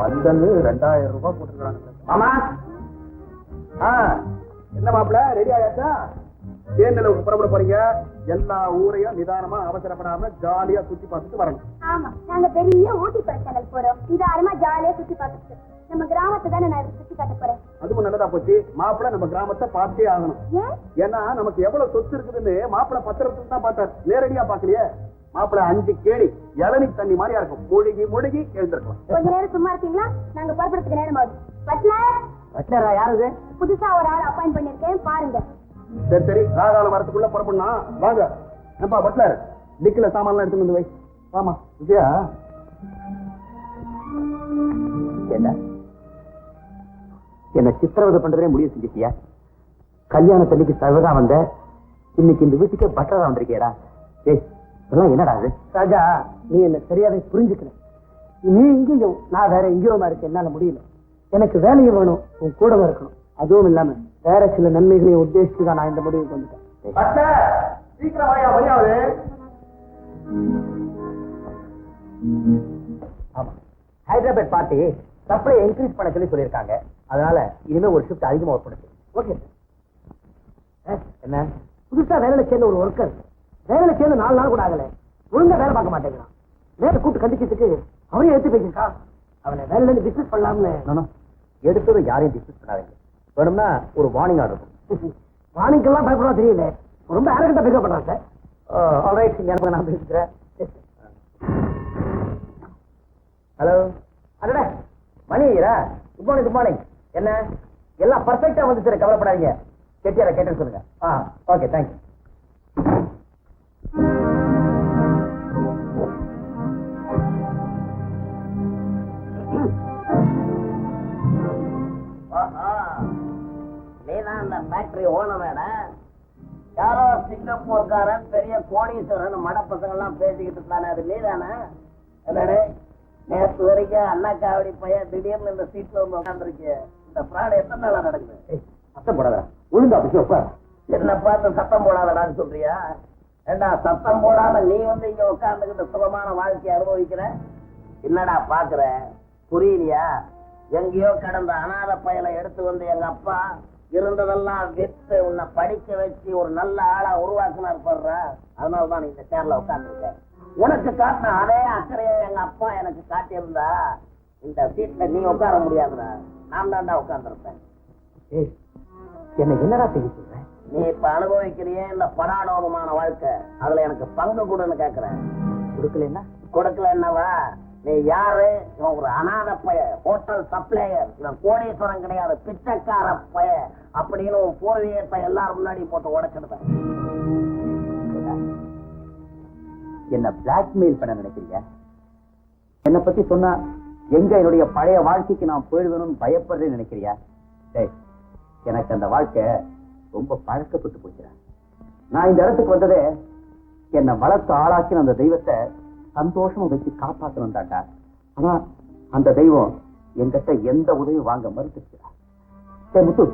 பந்தன்னு 2000 ரூபாய் போட்டுருக்காங்க. ஆமா என்ன மாப்பிள்ள ரெடி ஆயாச்சா? தேர்தலுக்கு புறப்பட போறீங்க. எல்லா ஊரையும் நிதானமா அவசரப்படாம ஜாலியா சுத்தி பார்த்துட்டு வரணும். ஆமா, நாங்க பெரிய ஊட்டி கொடைக்கானல் போறோம். நிதானமா ஜாலியா சுத்தி பார்த்துட்டு நம்ம கிராமத்தை தானே நான் சுத்தி காட்ட போறேன். அதுவும் நல்லதா போச்சு. மாப்பிள்ள நம்ம கிராமத்தை பார்த்தே ஆகணும். ஏன்னா நமக்கு எவ்வளவு சொத்து இருக்குதுன்னு மாப்பிள்ள பத்திரத்துல தான் பார்த்தார், நேரடியா பாக்கலையே. மாப்பிள்ள 5 கேடி இளநீ தண்ணி மாதிரியா இருக்கும். முழுகி முழுகி எழுந்திருக்கலாம். கொஞ்ச நேரம் சும்மா இருக்கீங்களா? நாங்க புறப்படுறதுக்கு நேரம் ஆகுது. பட்லரா யாரு? புதுசா ஒரு ஆள் அப்பாயிண்ட் பண்ணிருக்கேன், பாருங்க. சரி சரி, ராகாலம் வரத்துக்குள்ள புறப்படணும். வாங்க. ஏப்பா பட்லர், டிக்கில சாமான்லாம் எடுத்து வந்து வை. ஆமா விஜயா. என்ன சித்திரவதை பண்றதே முடிவு செஞ்சுட்டியா? கல்யாணத்தன்னைக்கு சர்வதா வந்த, இன்னைக்கு இந்த வீட்டுக்கே பட்டரா வந்திருக்கியடா. ஏய் இதெல்லாம் என்னடா இது? ராஜா, நீ என்ன சரியாவே புரிஞ்சுக்கல. நீ இங்கேயும் நான் வேற எங்கேயோமா இருக்கு. என்னால முடியல. எனக்கு வேலையும் வேணும், உன் கூட இருக்கணும். அதுவும் இல்லாம வேற சில நன்மைகளையும் உத்தேசிச்சுதான் நான் இந்த முடிவுக்கு வந்துட்டேன். ஹைதராபாத் பார்ட்டி சப்ளை இன்க்ரீஸ் பண்ண சொல்லி சொல்லியிருக்காங்க. அதனால இனிமே ஒரு ஷிஃப்ட் அதிகமா ஒர்க் பண்ணுது. ஓகே. என்ன புதுசா வேலையில சேர்ந்த ஒரு ஒர்க்கர் வேலையில சேர்ந்து 4 நாள் கூட ஆகல, ஒழுங்கா வேலை பார்க்க மாட்டேங்கிறான். வேலை கூட்டு கண்டிக்கிறதுக்கு அவரையும் எடுத்து போய்க்கா. அவனை வேலையில இருந்து டிஸ்மிஸ் பண்ணலாம்னு. எடுத்தது யாரையும் டிஸ்மிஸ் பண்ணாதீங்க. வேணும்னா ஒரு வார்னிங் ஆர்டர். வார்னிங்கெல்லாம் பயப்படா தெரியல, ரொம்ப அரகண்டா பிக்கப் பண்றான் சார். ஆல்ரைட், எனக்கு நான் பேசுகிறேன். ஹலோ, அடடே மணி ஐயரா, குட் மார்னிங். Good morning. என்ன எல்லாம் பர்ஃபெக்டா வந்து சார், கவலைப்படாதீங்க. கெட்டியார கேட்டு சொல்லுங்க. Okay, thank you. நீதான் அந்த ஃபேக்டரி ஓனர். யாரோ சிங்கப்பூர்காரன் பெரிய கோடீஸ்வரன் மட பசங்க எல்லாம் பேசிக்கிட்டு இருந்தானே, அது நீதானே? என்னடே நேற்று வரைக்கும் அண்ணா காவடி பையன் திடீர்னு இந்த சீட்ல வந்து உட்காந்துருக்கு. இந்த ஃப்ராட் எத்தனை நாளா நடக்குது? சத்தம் போடாத, ஒழுங்கா பேசுவா. என்ன பார்த்து சத்தம் போடாதடான்னு சொல்றியா? ஏண்டா சத்தம் போடாம நீ வந்து இங்க உட்காந்துக்கிட்டு சுகமான வாழ்க்கையை அனுபவிக்கிற? என்னடா பாக்குற, புரியலையா? எங்கேயோ கடந்த அநாத பயலை எடுத்து வந்து எங்க அப்பா இருந்ததெல்லாம் வித்து உன்னை படிக்க வச்சு ஒரு நல்ல ஆளா உருவாக்குனார் பாடுற. அதனாலதான் நீ இந்த சேர்ல உட்காந்துருக்க. உனக்கு காட்டின அதே அக்கறையை எங்க அப்பா எனக்கு காட்டியிருந்தா இந்த சீட்ல நீ உட்கார முடியாதுடா. நான் தான்டா உட்கார்ந்துருப்பேன். என்ன என்னடா செய்ய சொல்ற? நீ இப்ப அனுபவிக்கிறியே இந்த படாடோபமான வாழ்க்கை, அதுல எனக்கு பங்கு கொடுன்னு கேக்குறேன். கொடுக்கலன்னா? கொடுக்கல என்னவா? நீ யாரு? இவன் ஒரு அநாத பய, ஹோட்டல் சப்ளையர். இவன் கோடீஸ்வரன் கிடையாது, பிச்சைக்கார பய அப்படின்னு உன் பூர்வீகத்தை எல்லாரும் முன்னாடி போட்டு உடைச்சிடுவேன். என்ன பிளாக்மெயில் பண்ண நினைக்கிறீங்க? என்னை பத்தி சொன்னா எங்க என்னுடைய பழைய வாழ்க்கைக்கு நான் போயிடுவேணும்னு பயப்படுறேன்னு நினைக்கிறியா? எனக்கு அந்த வாழ்க்கை ரொம்ப பழக்கப்பட்டு போச்சுறேன். நான் இந்த இடத்துக்கு வந்ததே என்னை வளர்த்து ஆளாக்கின அந்த தெய்வத்தை சந்தோஷமா வச்சு காப்பாற்றணும் தாண்டா. ஆனா அந்த தெய்வம் என்கிட்ட எந்த உதவியும் வாங்க மறுத்துருக்கிறா. சரி முத்து,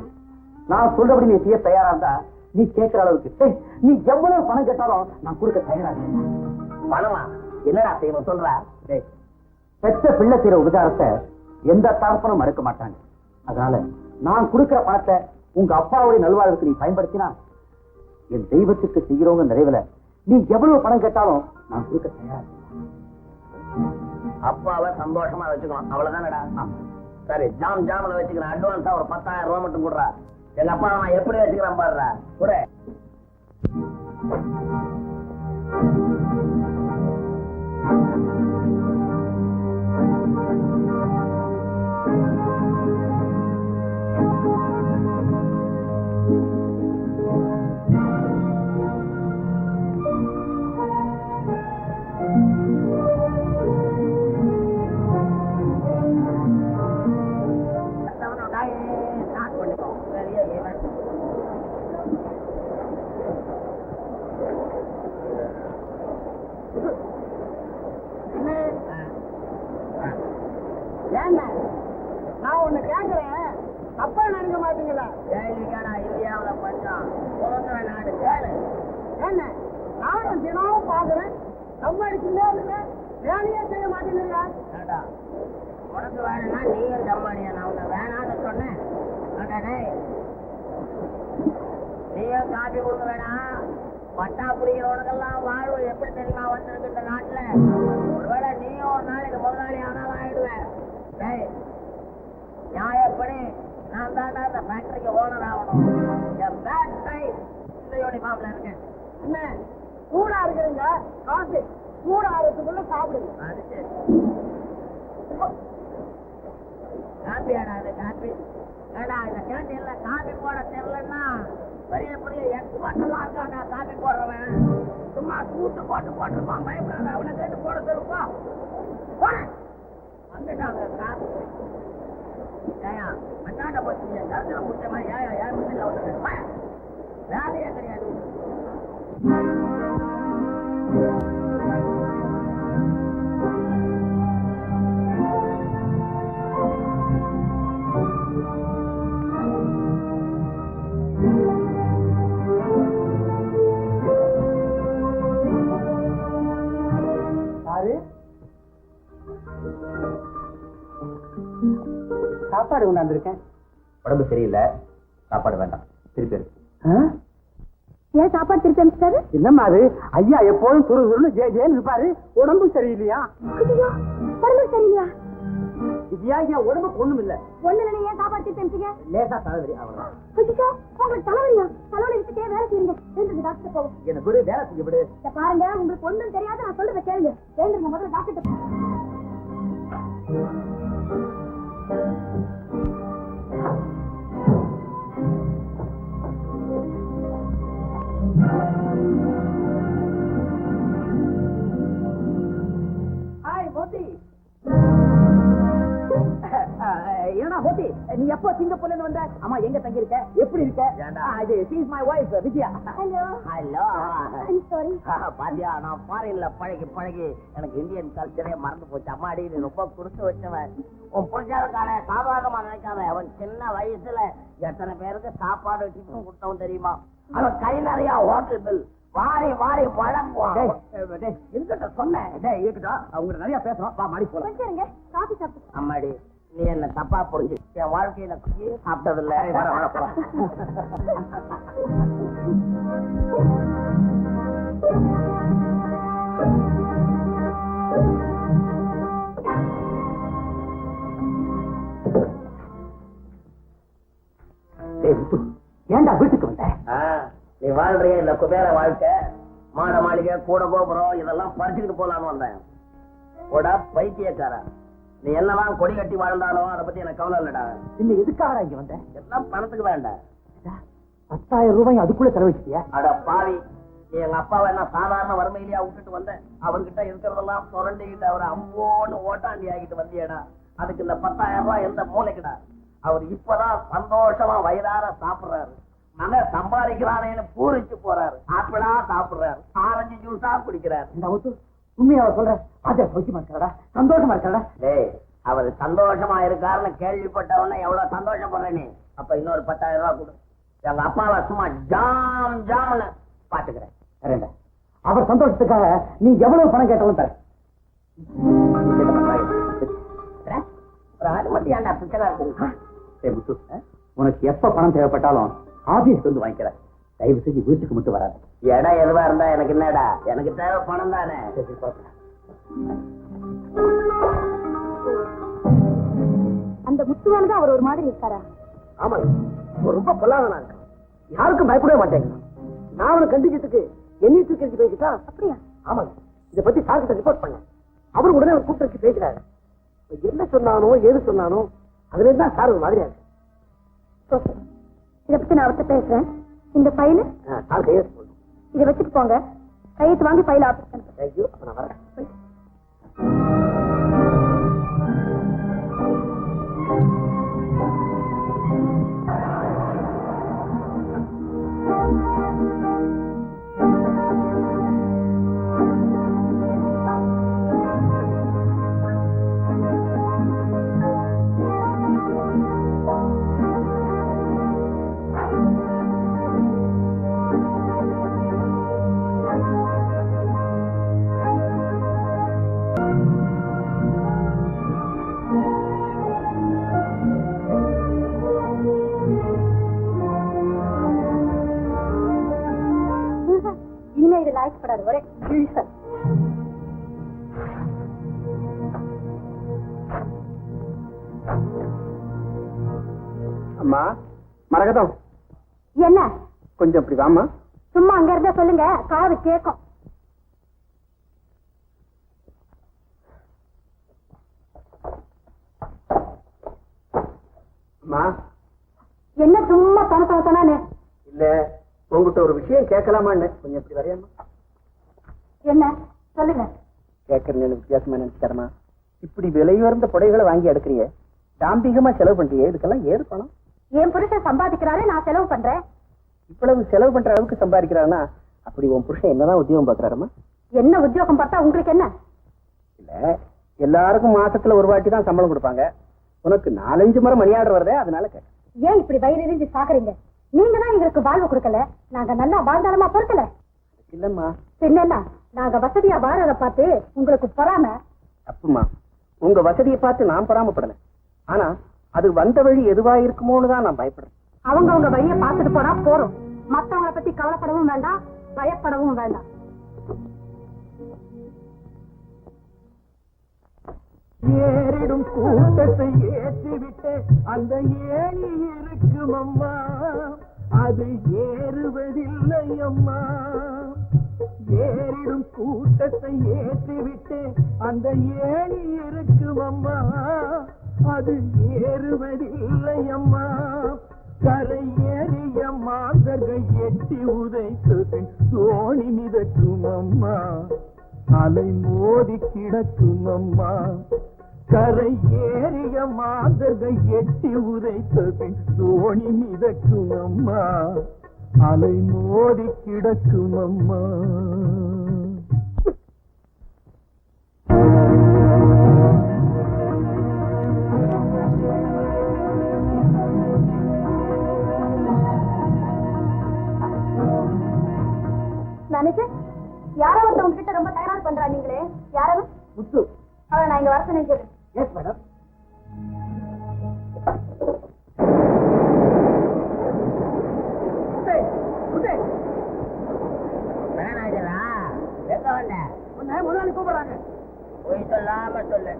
நான் சொல்றபடி நீ செய்ய தயாரா இருந்தா நீ கேட்கிற அளவுக்கு நீ எவ்வளவு பணம் கேட்டாலும் நான் கொடுக்க தயாரா இருக்கேன். பணமா? என்னடா செய்யணும் சொல்ற? பெற்ற பிள்ளை செய்யற உபச்சாரத்தை எந்த தரப்பனும் மறுக்க மாட்டாங்க. அதனால நான் கொடுக்கிற பணத்தை உங்க அப்பாவுடைய நல்வாழ்வுக்கு நீ பயன்படுத்தினா என் தெய்வத்துக்கு செய்கிறவங்க நிறைவுல நீ எவ்வளவு பணம் கேட்டாலும் நான் கொடுக்க தயாரா. அப்பாவை சந்தோஷமா வச்சுக்கணும், அவ்வளவுதானடா? சரி, ஜாம்ல வச்சுக்கிறேன். அட்வான்ஸா ஒரு 10,000 ரூபாய் மட்டும் கொடுறா. எங்க அப்பா நான் எப்படி வச்சுக்கிறேன் பாடுறா கூட. நான் ஒண்ணு கேக்குறேன், தப்பா நினைக்க மாட்டீங்களா? இந்தியாவில பஞ்சம் சுதந்திர நாடு கேளு. என்ன நானும் தினமும் பாக்குறேன், சம்பாதிச்சுட்டே இருக்கேன், வேலையே செய்ய மாட்டேங்கிறீங்க. உனக்கு வேணும்னா நீயும் ஜம்மாடியா, நான் உன்னை வேணான்னு சொன்னேன். அடடே, நீயும் காப்பி கொடுக்க வேணாம். பட்டா பிடிக்கிறவனுக்கெல்லாம் வாழ்வு எப்படி தெரியுமா வந்திருக்கு இந்த நாட்டுல. ஒருவேளை நீயும் ஒரு நாளைக்கு முதலாளி ஆனாலும் ஆயிடுவேன். டேய், நியாயப்படி நான் தாண்டா இந்த ஃபேக்டரிக்கு ஓனர் ஆகணும். என் பேட் சைட் இந்த யூனிஃபார்ம்ல இருக்கேன். என்ன சூடா இருக்குதுங்க, காசு சூடா இருக்குதுன்னு சாப்பிடுங்க. அது சரி. காப்பியாடா அது காப்பி. ஏடா இந்த கேண்டீன்ல காப்பி போட தெரியலன்னா பெரிய பெரிய எக்ஸ்பர்ட்லாம் இருக்காங்க காப்பி போடுறவன். சும்மா கூட்டு போட்டிருப்பான். பயப்படாத, அவனை கேட்டு போட சொல்லுப்பா. வந்துட்டாங்க காப்பி. ஏயா அண்ணாண்ட பத்தி கருத்துல முடிச்ச மாதிரி ஏயா ஏன் மிஷின்ல வந்து வேலையே கிடையாது. சாப்பாடு கொண்டாந்துருக்கேன். உடம்பு சரியில்லை, சாப்பாடு வேண்டாம், திருப்பி இருக்கு. ஏன் சாப்பாடு திருப்பி அனுப்பிச்சாரு? என்னம்மா அது? ஐயா எப்போதும் சுறு சுருன்னு ஜேன்னு இருப்பாரு, உடம்பு சரியில்லையா? உடம்பு சரியில்லையா? இது ஏன் உடம்புக்கு ஒண்ணும் இல்ல. ஒண்ணு இல்ல, ஏன் சாப்பாடு திருப்பி அனுப்பிச்சீங்க? லேசா தலைவலி அவ்வளவுதான். உங்களுக்கு தலைவலியா? தலைவலி எடுத்துட்டே வேலை செய்யுங்க. எழுந்துருங்க, டாக்டர் போகும். என்ன விடு, வேலை செய்ய விடு. பாருங்க, உங்களுக்கு ஒண்ணும் தெரியாது, நான் சொல்றத கேளுங்க. எழுந்துருங்க, முதல்ல டாக்டர். ஏன்னா ஹோட்டி, நீ எப்போ சிங்கப்பூர்ல இருந்து வந்த? அம்மா எங்க தங்கி இருக்க, எப்படி இருக்க? இது she is my wife Vijaya. Hello hello. I'm sorry. பாத்தியா, நான் ஃபாரின்ல பழகி எனக்கு இந்தியன் கல்ச்சரே மறந்து போச்சு. அம்மாடி, நீ ரொம்ப குடுத்து வச்சவன். உன் புரிஞ்சாருக்கான சாதாரணமா நினைக்காத. அவன் சின்ன வயசுல எத்தனை பேருக்கு சாப்பாடு டிஃபன் கொடுத்தவன் தெரியுமா? அவன் கை நிறைய ஹோட்டல் பில் வாரி வாரி வழங்குவான். இருக்கட்ட சொன்னேன், இருக்கட்டும், அவங்க நிறைய பேசுறோம், வா மாடி போலாம். கொஞ்சம் இருங்க, காபி சாப்பிட்டு. அம்மாடி, நீ என்ன தப்பா புரிஞ்சு. என் வாழ்க்கையில சாப்பிட்டதில்ல. வர வர போலாம். ஏண்டா வீட்டுக்கு வந்த? நீ வாழ்றிய இந்த குபேர வாழ்க்கை, மாட மாளிகை, கூட கோபுரம் இதெல்லாம் பறிச்சுக்கிட்டு போலான்னு வந்தேன். போடா பைத்தியக்கார, நீ என்னதான் கொடி கட்டி வாழ்ந்தாலும் அதை பத்தி எனக்கு கவலை இல்லடா. இன்னும் எதுக்காக இங்க வந்த? எல்லாம் பணத்துக்கு வேண்டாம். 10,000 ரூபாய் அதுக்குள்ள செலவழிச்சியா? அட பாவி, நீ எங்க அப்பாவை என்ன சாதாரண வறுமையிலேயே விட்டுட்டு வந்தேன். அவர்கிட்ட இருக்கிறதெல்லாம் சுரண்டிக்கிட்டு அவரை அம்போன்னு ஓட்டாண்டி ஆகிட்டு வந்தியடா. அதுக்கு இந்த 10,000 ரூபாய் எந்த மூளைக்குடா? அவர் இப்பதான் சந்தோஷமா வயிறார சாப்பிடுறாரு. மகன் சம்பாதிக்கிறானேன்னு பூரிச்சு போறாரு. ஆப்பிளா சாப்பிடுறாரு, ஆரஞ்சு ஜூஸா குடிக்கிறாரு. இந்த உண்மையா சொல்ற? அதை சௌக்கியமா இருக்காடா, சந்தோஷமா இருக்காடா? டேய், அவர் சந்தோஷமா இருக்காருன்னு கேள்விப்பட்டவன எவ்வளவு சந்தோஷப்படுற நீ. அப்ப இன்னொரு 10,000 ரூபாய் கொடு. எங்க அப்பாவை சும்மா ஜாம் ஜாம்னு பாத்துக்கிறேன். சரிடா, அவர் சந்தோஷத்துக்காக நீ எவ்வளவு பணம் கேட்டாலும் தர. ஒரு ஆறு மட்டும் ஏன்டா பிச்சைக்கா இருக்கு? உனக்கு எப்ப பணம் தேவைப்பட்டாலும் ஆபீஸ்க்கு வந்து வாங்கிக்கிறேன். தயவு செஞ்சு வீட்டுக்கு மட்டும் வராது. இடம் எதுவா இருந்தா எனக்கு என்னடா, எனக்கு தேவை பணம் தானே. அந்த முத்துவானதான் அவர் ஒரு மாதிரி இருக்காரா? ஆமாங்க, ரொம்ப பொல்லாதனா இருக்கான். யாருக்கும் பயப்படவே மாட்டேங்க. நான் அவனை கண்டிக்கிறதுக்கு என்ன தூக்கி பேசிட்டா? அப்படியா? ஆமாங்க, இதை பத்தி சார்கிட்ட ரிப்போர்ட் பண்ணேன். அவரு உடனே ஒரு கூப்பிட்டு வச்சு பேசுறாரு. என்ன சொன்னானோ ஏது சொன்னானோ அதுல இருந்தா சார் ஒரு மாதிரியா இருக்கு. இதை பத்தி நான் அவர்கிட்ட பேசுறேன். இந்த ஃபைலு சார் கையெழுத்து போடணும். இதை வச்சுட்டு போங்க. கையெழுத்து வாங்கி ஃபைல் ஆஃபீஸ் அனுப்புங்க. தேங்க்யூ, அப்ப நான் வரேன். அம்மா மரகதம், என்ன கொஞ்சம் இப்படி வாமா. சும்மா அங்க இருந்தா சொல்லுங்க, காது கேட்கும். அம்மா. என்ன சும்மா தன இல்ல, உங்ககிட்ட ஒரு விஷயம் கேட்கலாமான்னு. கொஞ்சம் இப்படி வரையாமா. என்ன சொல்லுங்க. கேட்கறேன்னு வித்தியாசமா நினைச்சுக்கிறமா. இப்படி விலை உயர்ந்த புடைகளை வாங்கி எடுக்கிறீங்க, தாம்பிகமா செலவு பண்றீங்க, இதுக்கெல்லாம் ஏது பணம்? என் புருஷன் சம்பாதிக்கிறாரு, நான் செலவு பண்றேன். இவ்வளவு செலவு பண்ற அளவுக்கு சம்பாதிக்கிறாருன்னா அப்படி உன் புருஷன் என்னதான் உத்தியோகம் பாக்குறாருமா? என்ன உத்தியோகம் பார்த்தா உங்களுக்கு என்ன? இல்ல, எல்லாருக்கும் மாசத்துல ஒரு வாட்டி தான் சம்பளம் கொடுப்பாங்க, உனக்கு 4-5 முறை மணி ஆர்டர் வருதே, அதனால கேட்க. ஏன் இப்படி வயிறு எரிஞ்சு சாக்குறீங்க? நீங்க தான் எங்களுக்கு வாழ்வு கொடுக்கல, நாங்க நல்லா வாழ்ந்தாலுமா பொறுக்கல. இல்லம்மா. பின்னா நாங்க வசதியா வாழறத பார்த்து உங்களுக்கு பொறாம. தப்புமா, உங்க வசதியை பார்த்து நான் பொறாமப்படல, ஆனா அது வந்த வழி எதுவா இருக்குமோன்னு தான் நான் பயப்படுறேன். அவங்க வழியை பார்த்துட்டு போனா போறோம், மத்தவங்களை பத்தி கவலைப்படவும் வேண்டாம், பயப்படவும் வேண்டாம். ஏறிடும் கூட்டத்தை ஏற்றிவிட்டு அந்த ஏணி இருக்கும் அம்மா, அது ஏறுவதில்லை அம்மா. ஏறிடும் கூட்டத்தை ஏற்றிவிட்டு அந்த ஏணி இருக்கும் அம்மா, அது ஏறுவதில்லை அம்மா. கரை ஏறிய மாந்தர்கள் எட்டி உதைத்து பின் தோணி மிதக்கும் அம்மா, அலை மோதி கிடக்கும் அம்மா. கரை ஏறிய மாந்தர்கள் எட்டி உதைத்து பின் தோணி மிதக்கும் அம்மா, அலை மோதி கிடக்கும் அம்மா. மேனேஜர், யாரோ ஒருத்தவங்க கிட்ட ரொம்ப தகராறு பண்றா நீங்களே, யாரவன்? முத்து. அவளை நான் இங்க வர நினைக்கிறேன். Yes madam. மேனேஜரா எங்க வந்த? முதலாளி கூப்பிடுறாங்க. போய் சொல்லாம சொல்லு.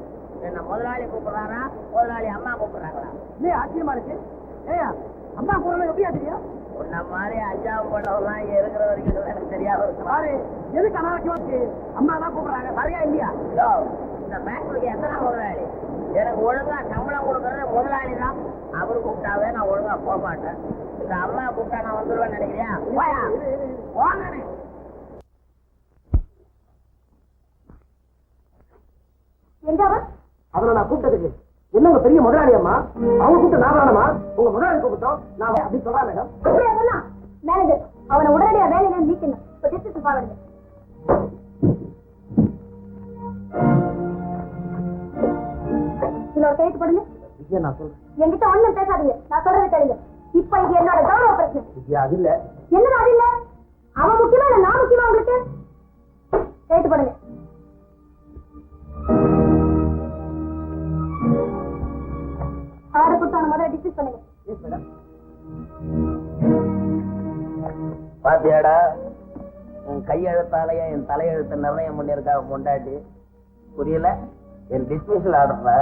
என்ன முதலாளி கூப்பிடுறாரா, முதலாளி அம்மா கூப்பிடுறாங்களா? இல்லையா, ஆச்சரியமா இருக்கு. ஏயா, அம்மா கூப்பிடலாம் எப்படியா தெரியும்? உன்ன மாதிரி அஞ்சாவது போட்டவெல்லாம் இங்க இருக்கிற வரைக்கும் எனக்கு தெரியாம இருக்கு. எதுக்கு அனாவசியமாச்சு? அம்மா தான் கூப்பிடுறாங்க, சரியா இல்லையா? இந்த ஃபேக்டரிக்கு எத்தனை முதலாளி? எனக்கு ஒழுங்கா சம்பளம் கொடுக்கறது முதலாளி தான். அவரு கூப்பிட்டாவே நான் ஒழுங்கா போக மாட்டேன். இந்த அம்மா கூப்பிட்டா நான் வந்துருவேன்னு நினைக்கிறியா? போனே. எங்க அவன்? அவரை நான் கூப்பிட்டதுக்கு என்னங்க பெரிய முதலாளி அம்மா, அவங்க கூப்பிட்டு நான் வரணுமா? உங்க முதலாளி கூப்பிட்டோம் நான் அப்படி சொல்றேன் மேடம். அப்படியா சொன்னா? மேனேஜர், அவனை உடனடியா வேலையில நீக்கணும். இப்ப டிஸ்ட்ரிக்ட் ஃபார்வர்டு. இன்னொரு கைது போடுங்க. விஜயா, நான் சொல்றேன். என்கிட்ட ஒண்ணும் பேசாதீங்க, நான் சொல்றது கேளுங்க. இப்ப இது என்னோட கௌரவ பிரச்சனை. விஜயா, அது இல்ல. என்னது அது இல்ல? அவன் முக்கியமா இல்ல நான் முக்கியமா உங்களுக்கு? கைது போடுங்க. ஆர்டர் கொடுத்து அவனை முதல்ல டிஸ்மிஸ் பண்ணுங்க. Yes madam. பாத்தியாடா, உன் கையெழுத்தாலேயே என் தலையெழுத்த நிர்ணயம் பண்ணியிருக்கா பொண்டாட்டி. புரியல? என் டிஸ்மிஷல் ஆர்டர்ல.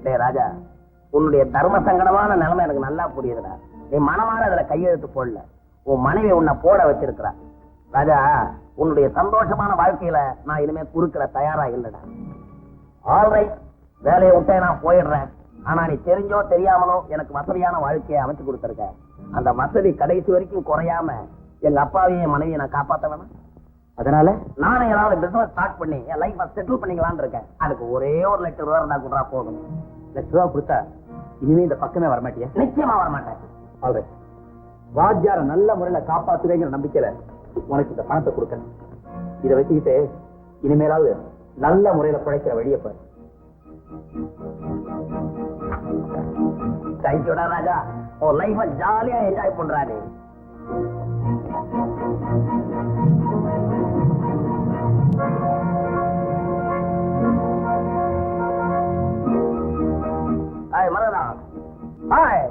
டேய் ராஜா, உன்னுடைய தர்ம சங்கடமான நிலைமை எனக்கு நல்லா புரியுதுடா. நீ மனமாற அதுல கையெழுத்து போடல, உன் மனைவி உன்னை போட வச்சிருக்கிறா. ராஜா, உன்னுடைய சந்தோஷமான வாழ்க்கையில நான் இனிமே குறுக்கிற தயாரா இல்லடா. ஆல்ரைட், வேலையை விட்டே நான் போயிடுறேன். ஆனா நீ தெரிஞ்சோ தெரியாமலோ எனக்கு வசதியான வாழ்க்கையை அமைச்சு கொடுத்துருக்க. அந்த வசதி கடைசி வரைக்கும் குறையாம எங்க அப்பாவையும் என் மனைவியை நான் காப்பாத்த வேணாம். அதனால நானும் ஏதாவது பிசினஸ் ஸ்டார்ட் பண்ணி என் லைஃப் செட்டில் பண்ணிக்கலான்னு இருக்கேன். அதுக்கு ஒரே ஒரு ₹1,00,000 இருந்தா கூட போதும். ₹1,00,000 கொடுத்தா இனிமே இந்த பக்கமே வரமாட்டியா? நிச்சயமா வரமாட்டேன். ஆல்ரைட், வாத்தியார நல்ல முறையில காப்பாத்துவேங்கிற நம்பிக்கையில உனக்கு இந்த பணத்தை கொடுக்கணும். இதை வச்சுக்கிட்டு இனிமேலாவது நல்ல முறையில பிழைக்கிற வழியை பாரு. தேங்க்யூடா ராஜா, உன் லைஃப ஜாலியா என்ஜாய் பண்றானே. ஹாய் மலரா, ஹாய்.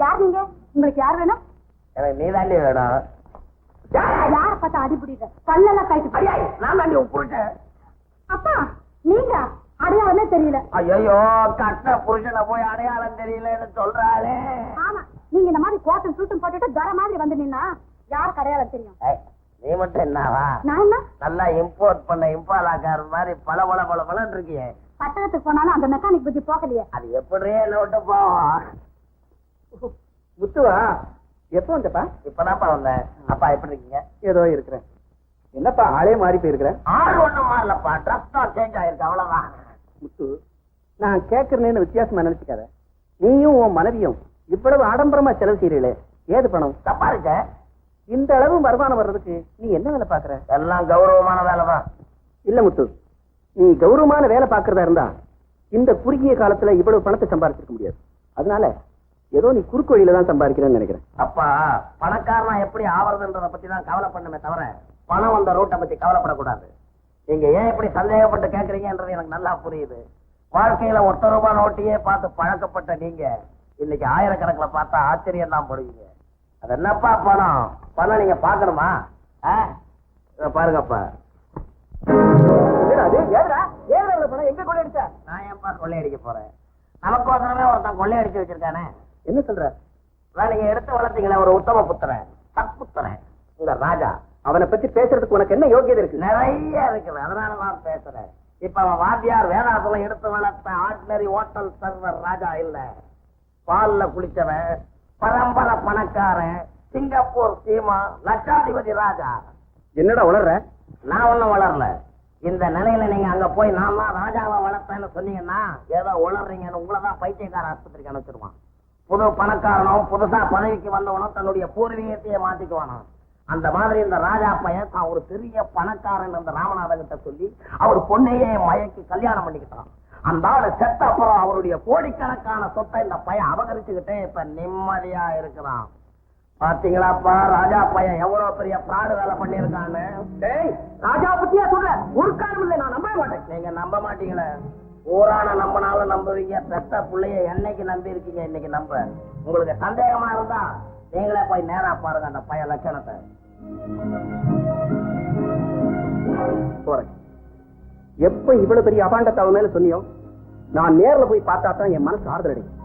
யார் நீங்க? உங்களுக்கு யார் வேணும்? எனக்கு நீ தாண்டி வேணும். யார பார்த்தா அடிபுடிங்க பல்லெல்லாம் கைட்டு ஐயா நான் தாண்டி புருஷன். அப்பா நீங்க அடையாளமே தெரியல. ஐயோ கட்ட புருஷனை போய் அடையாளம் தெரியலன்னு சொல்றாளே. ஆமா நீங்க இந்த மாதிரி கோட்டும் சூட்டும் போட்டுட்டு தர மாதிரி வந்து நின்னா யாருக்கு அடையாளம் தெரியும்? நீ மட்டும் என்னவா நான் என்ன நல்லா இம்போர்ட் பண்ண இம்பாலாக்கார மாதிரி பல பல பல பலன்னு இருக்கியே. பட்டணத்துக்கு போனாலும் அந்த மெக்கானிக் புத்தி போகலையே. அது எப்படியே என்ன விட்டு போவோம். முத்துவா எப்போ வந்தப்பா? இப்பதான்ப்பா வந்தேன். அப்பா எப்படி இருக்கீங்க? ஏதோ இருக்கிறேன். என்னப்பா ஆளே மாறி போயிருக்கிறேன்? ஆள் ஒண்ணும் மாறலப்பா, ட்ரெஸ் தான் சேஞ்ச் ஆயிருக்கு அவ்வளவுதான். முத்து, நான் கேட்கறேன்னு வித்தியாசமா நினைச்சுக்காத. நீயும் உன் மனைவியும் இவ்வளவு ஆடம்பரமா செலவு செய்யறீங்களே, ஏது பணம்? தப்பா இருக்க. இந்த அளவு வருமானம் வர்றதுக்கு நீ என்ன வேலை பாக்குற? எல்லாம் கௌரவமான வேலைதான். இல்ல முத்து, நீ கௌரவமான வேலை பாக்குறதா இருந்தா இந்த குறுகிய காலத்துல இவ்வளவு பணத்தை சம்பாதிச்சிருக்க முடியாது. அதனால ஏதோ நீ குறுக்கு வழியில தான் சம்பாதிக்கிறேன்னு நினைக்கிறேன். அப்பா பணக்காரனா எப்படி ஆவறதுன்றத பத்தி தான் கவலை பண்ணுமே தவிர பணம் வந்த ரூட்டை பத்தி கவலைப்படக்கூடாது. நீங்க ஏன் இப்படி சந்தேகப்பட்டு கேட்கறீங்கன்றது எனக்கு நல்லா புரியுது. வாழ்க்கையில ₹1 நோட்டையே பார்த்து பழக்கப்பட்ட நீங்க இன்னைக்கு ஆயிரக்கணக்கில் பார்த்தா ஆச்சரியம் தான் படுவீங்க. அது என்னப்பா பணம்? பணம் நீங்க பாக்கணுமா? பாருங்கப்பா. எங்க கொள்ளையடிச்ச? நான் ஏன்பா கொள்ளையடிக்க போறேன்? நமக்கோசரமே ஒருத்தன் கொள்ளையடிச்சு வச்சிருக்கானே. என்ன சொல்ற? நீங்க எடுத்து வளர்த்தீங்களே ஒரு உத்தம புத்திரன், சத்புத்திரன், உங்க ராஜா. அவனை பத்தி பேசுறதுக்கு உனக்கு என்ன யோகியதை இருக்கு? நிறைய இருக்குது, அதனால நான் பேசுறேன். இப்ப அவன் வாத்தியார் வேதாத்துல எடுத்து வளர்த்த ஆர்டினரி ஹோட்டல் சர்வர் ராஜா இல்ல. பால்ல குளிச்சவன், பரம்பரை பணக்காரன், சிங்கப்பூர் சீமா, லட்சாதிபதி ராஜா. என்னடா உளர்ற? நான் ஒண்ணும் வளரல. இந்த நிலையில நீங்க அங்க போய் நான் தான் ராஜாவை வளர்த்தேன்னு சொன்னீங்கன்னா ஏதோ உளறீங்கன்னு உங்களதான் பைத்தியக்கார ஆஸ்பத்திரிக்கு அனுப்பிச்சிருவான். புது பணக்காரனும் புதுசா பதவிக்கு வந்தவனும் தன்னுடைய பூர்வீகத்தையே மாத்திக்குவானோ அந்த மாதிரி இந்த ராஜா பையன் தான் ஒரு பெரிய பணக்காரன் அந்த ராமநாதன் கிட்ட சொல்லி அவர் பொண்ணையே மயக்கி கல்யாணம் பண்ணிக்கிட்டான். அந்த ஆளு செத்த அப்புறம் அவருடைய கோடிக்கணக்கான சொத்தை இந்த பையன் அபகரிச்சுக்கிட்டே இப்ப நிம்மதியா இருக்கிறான். பாத்தீங்களாப்பா ராஜா பையன் எவ்வளவு பெரிய பிராடு வேலை பண்ணிருக்கான்னு. ராஜா பத்தியா சொல்ற? ஒரு காரணம் இல்லை, நான் நம்பவே மாட்டேன். நீங்க நம்ப மாட்டீங்களே. ஊரான நம்பினாலும் நம்புவீங்க, பெத்த பிள்ளைய என்னைக்கு நம்பி இருக்கீங்க இன்னைக்கு நம்ப. உங்களுக்கு சந்தேகமா இருந்தா நீங்களே போய் நேரா பாருங்க அந்த பையன் லட்சணத்தை. போறேன். எப்ப இவ்வளவு பெரிய அபாண்டத்தை அவன் மேல சொன்னியோ நான் நேர்ல போய் பார்த்தா தான் என் மனசு ஆறுதல் அடையும்.